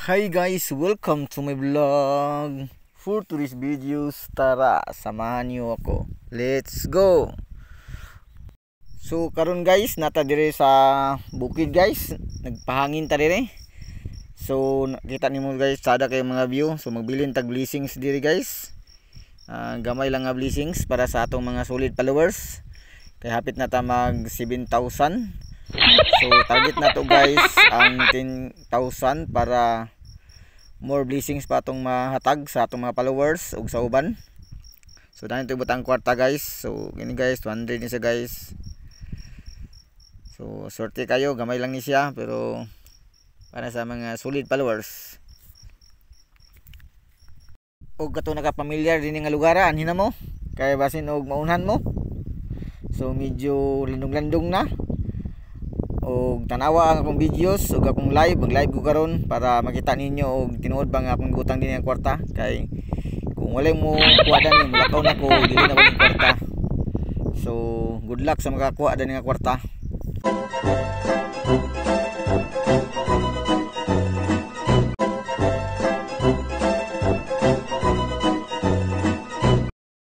Hi guys, welcome to my vlog. For today's videos, tara, samahan niyo ako. Let's go. So karon guys, nata dire sa bukid guys. Nagpahangin ta dire. So nakita nimo guys, sada kay mga view. So magbilin tag blessings dire guys. Gamay lang nga blessings para sa atong mga solid followers. Kay hapit na ta mag 7,000. So target na to guys ang 10,000 para more blessings pa atong mahatag sa atong mga followers ug sa uban. So dahil ito butang kwarta guys. So gini guys, 200 ni siya guys. So sorte kayo, gamay lang ni siya pero para sa mga solid followers. Og kato nakapamilyar din nga lugaran hina mo kay basin og maunhan mo. So medyo landong-landong na. Og tanawa ang akong videos ug akong mag-live ko karon para makita ninyo og tinuod ba nga akong gutang din ang kwarta kay kung wala mo kuha ni mulakaw na ko dili na ba kwarta. So good luck sa makakuha din nga kwarta.